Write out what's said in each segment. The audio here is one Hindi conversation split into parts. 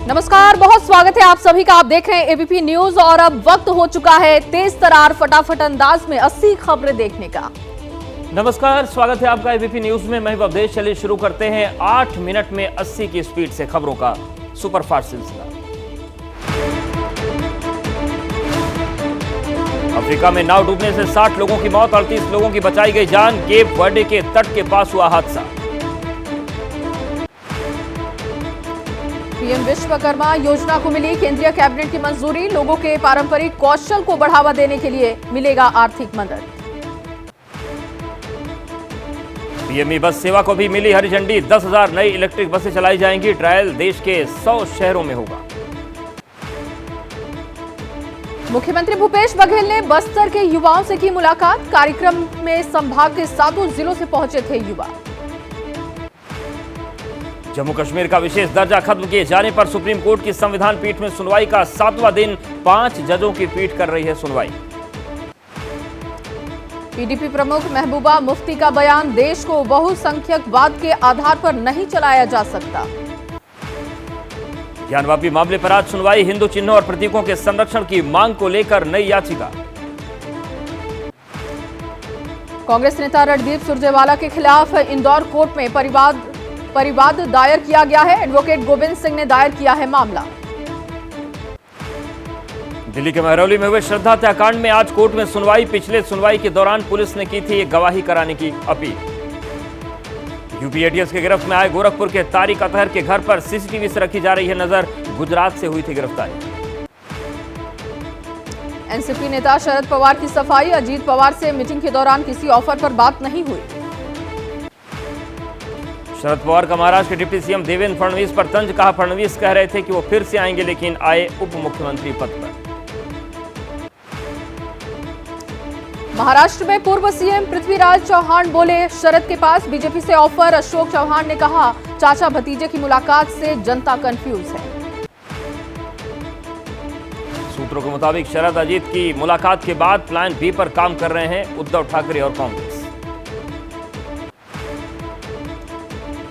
नमस्कार, बहुत स्वागत है आप सभी का। आप देख रहे हैं एबीपी न्यूज और अब वक्त हो चुका है तेज तरार फटाफट अंदाज में 80 खबरें देखने का। नमस्कार, स्वागत है आपका एबीपी न्यूज में। मैं अवधेश। चलिए शुरू करते हैं 8 मिनट में 80 की स्पीड से खबरों का सुपरफास्ट सिलसिला। अफ्रीका में नाव डूबने से 60 लोगों की मौत, 38 लोगों की बचाई गई जान। केप वर्डे के तट के पास हुआ हादसा। पीएम विश्वकर्मा योजना को मिली केंद्रीय कैबिनेट की मंजूरी। लोगों के पारंपरिक कौशल को बढ़ावा देने के लिए मिलेगा आर्थिक मदद। पीएमई बस सेवा को भी मिली हरी झंडी। 10,000 नई इलेक्ट्रिक बसें चलाई जाएंगी। ट्रायल देश के 100 शहरों में होगा। मुख्यमंत्री भूपेश बघेल ने बस्तर के युवाओं से की मुलाकात। कार्यक्रम में संभाग के 7 जिलों से पहुंचे थे युवा। जम्मू कश्मीर का विशेष दर्जा खत्म किए जाने पर सुप्रीम कोर्ट की संविधान पीठ में सुनवाई का 7वां दिन। 5 जजों की पीठ कर रही है सुनवाई। पीडीपी प्रमुख महबूबा मुफ्ती का बयान, देश को बहुसंख्यकवाद के आधार पर नहीं चलाया जा सकता। ज्ञानवापी मामले पर आज सुनवाई। हिंदू चिन्हों और प्रतीकों के संरक्षण की मांग को लेकर नई याचिका। कांग्रेस नेता रणदीप सुरजेवाला के खिलाफ इंदौर कोर्ट में परिवाद दायर किया गया है। एडवोकेट गोविंद सिंह ने दायर किया है मामला। दिल्ली के महरौली में हुए श्रद्धा हत्याकांड में आज कोर्ट में सुनवाई। पिछले सुनवाई के दौरान पुलिस ने की थी गवाही कराने की अपील। यूपी एटीएस के गिरफ्त में आए गोरखपुर के तारिक अतहर के घर पर सीसीटीवी से रखी जा रही है नजर। गुजरात से हुई थी गिरफ्तारी। एनसीपी नेता शरद पवार की सफाई, अजीत पवार से मीटिंग के दौरान किसी ऑफर पर बात नहीं हुई। शरद पवार का महाराष्ट्र के डिप्टी सीएम देवेंद्र फडणवीस पर तंज। कहा, फडणवीस कह रहे थे कि वो फिर से आएंगे लेकिन आए उप मुख्यमंत्री पद पर। महाराष्ट्र में पूर्व सीएम पृथ्वीराज चौहान बोले, शरद के पास बीजेपी से ऑफर। अशोक चौहान ने कहा, चाचा भतीजे की मुलाकात से जनता कंफ्यूज है। सूत्रों के मुताबिक शरद अजीत की मुलाकात के बाद प्लान बी पर काम कर रहे हैं उद्धव ठाकरे और कांग्रेस।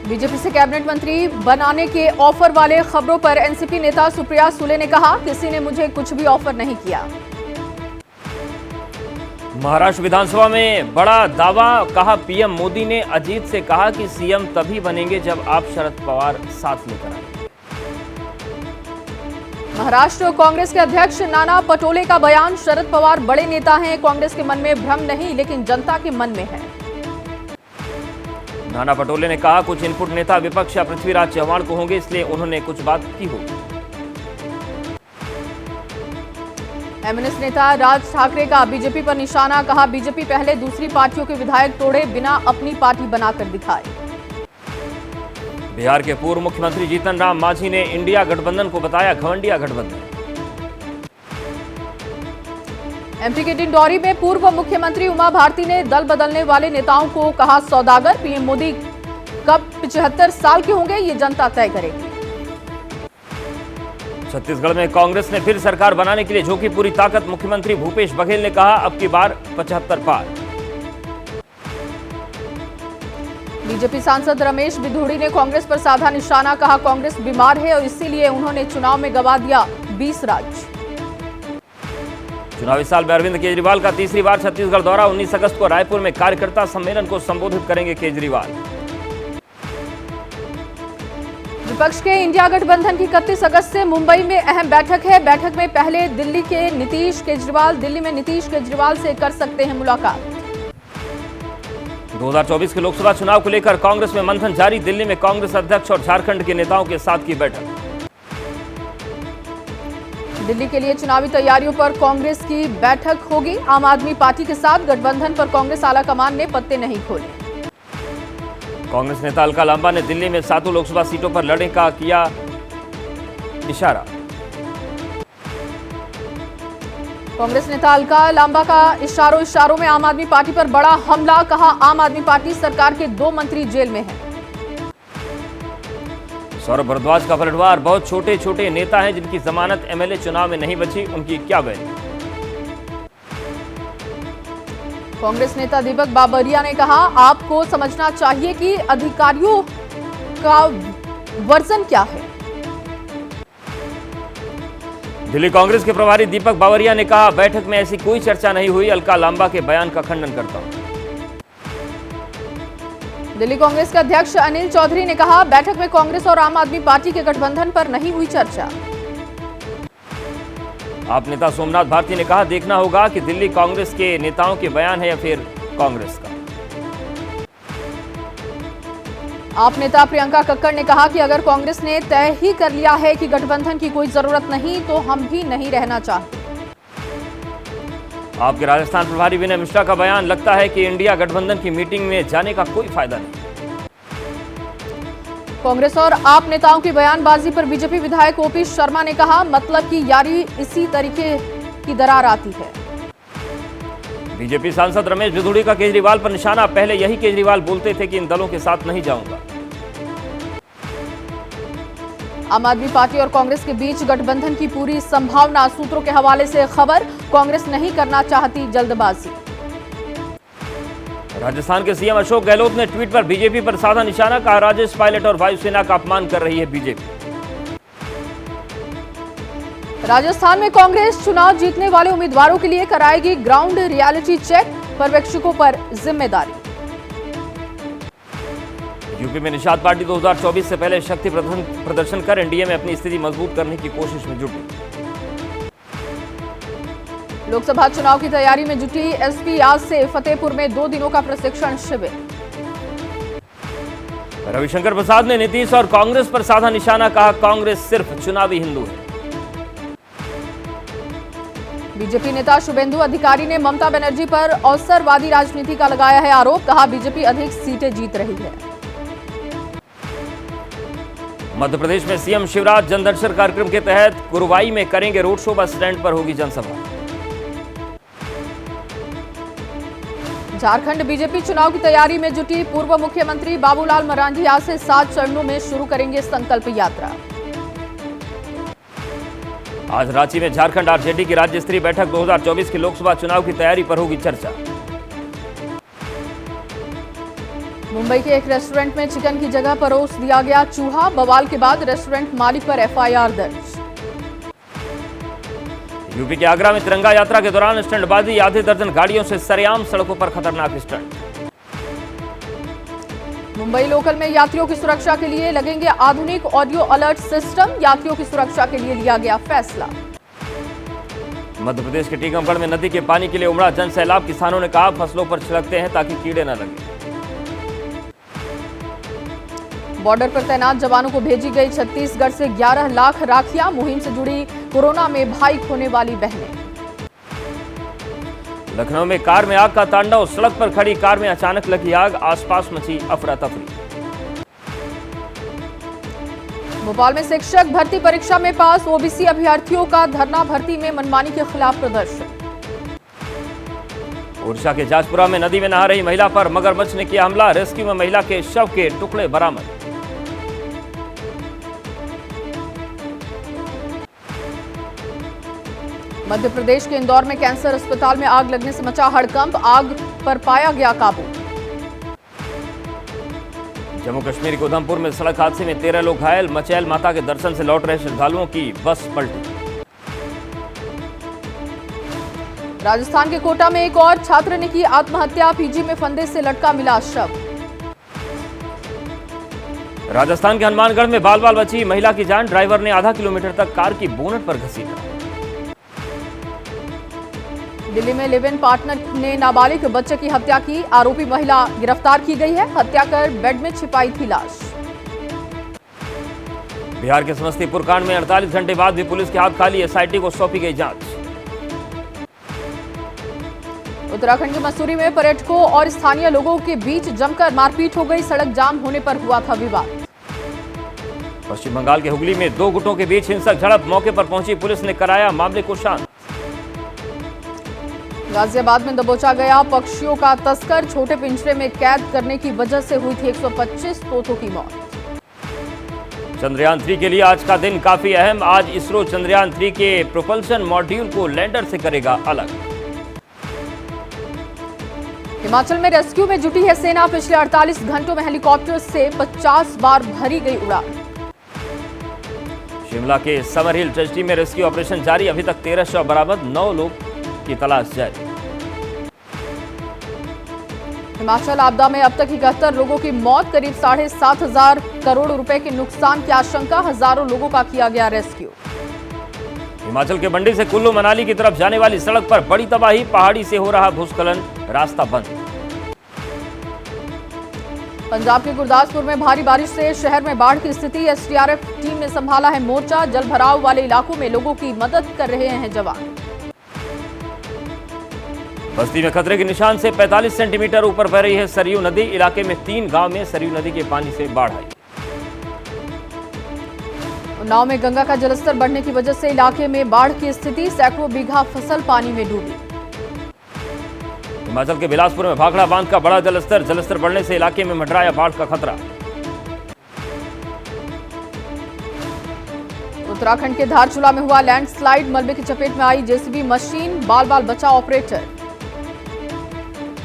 बीजेपी से कैबिनेट मंत्री बनाने के ऑफर वाले खबरों पर एनसीपी नेता सुप्रिया सुले ने कहा, किसी ने मुझे कुछ भी ऑफर नहीं किया। महाराष्ट्र विधानसभा में बड़ा दावा। कहा, पीएम मोदी ने अजीत से कहा कि सीएम तभी बनेंगे जब आप शरद पवार साथ लेकर आए। महाराष्ट्र कांग्रेस के अध्यक्ष नाना पटोले का बयान, शरद पवार बड़े नेता हैं, कांग्रेस के मन में भ्रम नहीं लेकिन जनता के मन में है। नाना पटोले ने कहा, कुछ इनपुट नेता विपक्ष या पृथ्वीराज चौहान को होंगे, इसलिए उन्होंने कुछ बात की होगी। एमएनएस नेता राज ठाकरे का बीजेपी पर निशाना। कहा, बीजेपी पहले दूसरी पार्टियों के विधायक तोड़े, बिना अपनी पार्टी बनाकर दिखाए। बिहार के पूर्व मुख्यमंत्री जीतन राम मांझी ने इंडिया गठबंधन को बताया घमंडिया गठबंधन। एमपी के डिंडौरी में पूर्व मुख्यमंत्री उमा भारती ने दल बदलने वाले नेताओं को कहा सौदागर। पीएम मोदी कब 75 साल के होंगे ये जनता तय करेगी। छत्तीसगढ़ में कांग्रेस ने फिर सरकार बनाने के लिए झोंकी पूरी ताकत। मुख्यमंत्री भूपेश बघेल ने कहा, अब की बार 75 पार। बीजेपी सांसद रमेश बिधूड़ी ने कांग्रेस पर साधा निशाना। कहा, कांग्रेस बीमार है और इसीलिए उन्होंने चुनाव में गंवा दिया 20 राज्य। चुनावी साल में अरविंद केजरीवाल का तीसरी बार छत्तीसगढ़ दौरा। 19 अगस्त को रायपुर में कार्यकर्ता सम्मेलन को संबोधित करेंगे केजरीवाल। विपक्ष के इंडिया गठबंधन की 31 अगस्त से मुंबई में अहम बैठक है। बैठक में पहले दिल्ली में नीतीश केजरीवाल से कर सकते हैं मुलाकात। 2024 के लोकसभा चुनाव को लेकर कांग्रेस में मंथन जारी। दिल्ली में कांग्रेस अध्यक्ष और झारखंड के नेताओं के साथ की बैठक। दिल्ली के लिए चुनावी तैयारियों पर कांग्रेस की बैठक होगी। आम आदमी पार्टी के साथ गठबंधन पर कांग्रेस आलाकमान ने पत्ते नहीं खोले। कांग्रेस नेता अलका लांबा ने दिल्ली में 7 लोकसभा सीटों पर लड़ने का किया इशारा। कांग्रेस नेता अलका लांबा का इशारों में आम आदमी पार्टी पर बड़ा हमला। कहा, आम आदमी पार्टी सरकार के 2 मंत्री जेल में हैं। सौरभ भारद्वाज का पलटवार। बहुत छोटे छोटे नेता हैं जिनकी जमानत एमएलए चुनाव में नहीं बची, उनकी क्या वैल्यू। कांग्रेस नेता दीपक बाबरिया ने कहा, आपको समझना चाहिए कि अधिकारियों का वर्जन क्या है। दिल्ली कांग्रेस के प्रभारी दीपक बावरिया ने कहा, बैठक में ऐसी कोई चर्चा नहीं हुई। अलका लांबा के बयान का खंडन करता हूं। दिल्ली कांग्रेस के अध्यक्ष अनिल चौधरी ने कहा, बैठक में कांग्रेस और आम आदमी पार्टी के गठबंधन पर नहीं हुई चर्चा। आप नेता सोमनाथ भारती ने कहा, देखना होगा कि दिल्ली कांग्रेस के नेताओं के बयान है या फिर कांग्रेस का। आप नेता प्रियंका कक्कड़ ने कहा कि अगर कांग्रेस ने तय ही कर लिया है कि गठबंधन की कोई जरूरत नहीं, तो हम भी नहीं रहना चाहते। आपके राजस्थान प्रभारी विनय मिश्रा का बयान, लगता है कि इंडिया गठबंधन की मीटिंग में जाने का कोई फायदा नहीं। कांग्रेस और आप नेताओं की बयानबाजी पर बीजेपी विधायक ओपी शर्मा ने कहा, मतलब की यारी इसी तरीके की दरार आती है। बीजेपी सांसद रमेश बिधूड़ी का केजरीवाल पर निशाना, पहले यही केजरीवाल बोलते थे कि इन दलों के साथ नहीं जाऊंगा। आम आदमी पार्टी और कांग्रेस के बीच गठबंधन की पूरी संभावना, सूत्रों के हवाले से खबर, कांग्रेस नहीं करना चाहती जल्दबाजी। राजस्थान के सीएम अशोक गहलोत ने ट्वीट पर बीजेपी पर साधा निशाना, कहा, राजेश पायलट और वायुसेना का अपमान कर रही है बीजेपी। राजस्थान में कांग्रेस चुनाव जीतने वाले उम्मीदवारों के लिए कराएगी ग्राउंड रियलिटी चेक, पर्यवेक्षकों पर जिम्मेदारी। यूपी में निषाद पार्टी 2024 से पहले शक्ति प्रदर्शन कर एनडीए में अपनी स्थिति मजबूत करने की कोशिश में जुटी। लोकसभा चुनाव की तैयारी में जुटी एसपी आज से फतेहपुर में 2 दिनों का प्रशिक्षण शिविर। रविशंकर प्रसाद ने नीतीश और कांग्रेस पर साधा निशाना, कहा, कांग्रेस सिर्फ चुनावी हिंदू है। बीजेपी नेता शुभेंदु अधिकारी ने ममता बनर्जी पर अवसरवादी राजनीति का लगाया है आरोप, कहा, बीजेपी अधिक सीटें जीत रही है। मध्य प्रदेश में सीएम शिवराज जनदर्शन कार्यक्रम के तहत गुरुवाई में करेंगे रोड शो, बस स्टैंड पर होगी जनसभा। झारखंड बीजेपी चुनाव की तैयारी में जुटी पूर्व मुख्यमंत्री बाबूलाल मरांडी आज से 7 चरणों में शुरू करेंगे संकल्प यात्रा। आज रांची में झारखंड आरजेडी की राज्य स्तरीय बैठक, 2024 के लोकसभा चुनाव की तैयारी पर होगी चर्चा। मुंबई के एक रेस्टोरेंट में चिकन की जगह परोस दिया गया चूहा, बवाल के बाद रेस्टोरेंट मालिक पर एफआईआर दर्ज। यूपी के आगरा में तिरंगा यात्रा के दौरान स्टंटबाजी, आधे दर्जन गाड़ियों से सरेआम सड़कों पर खतरनाक स्टंट। मुंबई लोकल में यात्रियों की सुरक्षा के लिए लगेंगे आधुनिक ऑडियो अलर्ट सिस्टम, यात्रियों की सुरक्षा के लिए लिया गया फैसला। मध्य प्रदेश के टीकमगढ़ में नदी के पानी के लिए उमड़ा जन सैलाब, किसानों ने कहा, फसलों पर छिड़कते हैं ताकि कीड़े न लगे। बॉर्डर पर तैनात जवानों को भेजी गई छत्तीसगढ़ से 11 लाख राखियां, मुहिम से जुड़ी कोरोना में भाई खोने वाली बहनें। लखनऊ में कार में आग का तांडव, सड़क पर खड़ी कार में अचानक लगी आग, आसपास मची अफरा तफरी। भोपाल में शिक्षक भर्ती परीक्षा में पास ओबीसी अभ्यर्थियों का धरना, भर्ती में मनमानी के खिलाफ प्रदर्शन। ओडिशा के जाजपुरा में नदी में नहा रही महिला पर मगरमच्छ ने किया हमला, रेस्क्यू में महिला के शव के टुकड़े बरामद। मध्य प्रदेश के इंदौर में कैंसर अस्पताल में आग लगने से मचा हड़कंप, आग पर पाया गया काबू। जम्मू कश्मीर के उधमपुर में सड़क हादसे में 13 लोग घायल, मचैल माता के दर्शन से लौट रहे श्रद्धालुओं की बस पलटी। राजस्थान के कोटा में एक और छात्र ने की आत्महत्या, पीजी में फंदे से लटका मिला शव। राजस्थान के हनुमानगढ़ में बाल बाल बची महिला की जान, ड्राइवर ने आधा किलोमीटर तक कार की बोनट पर घसीटा। दिल्ली में लिव इन पार्टनर ने नाबालिग बच्चे की हत्या की, आरोपी महिला गिरफ्तार की गई है, हत्या कर बेड में छिपाई थी लाश। बिहार के समस्तीपुर कांड में 48 घंटे बाद भी पुलिस के हाथ खाली, एसआईटी को सौंपी गई जांच। उत्तराखंड के मसूरी में पर्यटकों और स्थानीय लोगों के बीच जमकर मारपीट हो गई, सड़क जाम होने पर हुआ था विवाद। पश्चिम बंगाल के हुगली में 2 गुटों के बीच हिंसक झड़प, मौके पर पहुंची पुलिस ने कराया मामले को शांत। गाजियाबाद में दबोचा गया पक्षियों का तस्कर, छोटे पिंजरे में कैद करने की वजह से हुई थी 125 तोतों की मौत। चंद्रयान 3 के लिए आज का दिन काफी अहम, आज इसरो चंद्रयान 3 के प्रोपल्शन मॉड्यूल को लैंडर से करेगा अलग। हिमाचल में रेस्क्यू में जुटी है सेना, पिछले 48 घंटों में हेलीकॉप्टर से 50 बार भरी गई उड़ान। शिमला के समर हिल ट्रेजडी में रेस्क्यू ऑपरेशन जारी, अभी तक 13 शव बरामद, 9 लोग की तलाश जारी। हिमाचल आपदा में अब तक 71 लोगों की मौत, करीब 7,500 करोड़ रुपए के नुकसान की आशंका, हजारों लोगों का किया गया रेस्क्यू। हिमाचल के मंडी से कुल्लू मनाली की तरफ जाने वाली सड़क पर बड़ी तबाही, पहाड़ी से हो रहा भूस्खलन, रास्ता बंद। पंजाब के गुरदासपुर में भारी बारिश से शहर में बाढ़ की स्थिति, एसडीआरएफ टीम ने संभाला है मोर्चा, जल भराव वाले इलाकों में लोगों की मदद कर रहे हैं जवान। बस्ती में खतरे के निशान से 45 सेंटीमीटर ऊपर बह रही है सरयू नदी, इलाके में 3 गांव में सरयू नदी के पानी से बाढ़ आई। उन्नाव में गंगा का जलस्तर बढ़ने की वजह से इलाके में बाढ़ की स्थिति, सैकड़ों बीघा फसल पानी में डूबी। हिमाचल के बिलासपुर में भाखड़ा बांध का बड़ा जलस्तर बढ़ने से इलाके में मंडराया बाढ़ का खतरा। उत्तराखंड के धारचूला में हुआ लैंडस्लाइड, मलबे की चपेट में आई जेसीबी मशीन, बाल बाल बचा ऑपरेटर।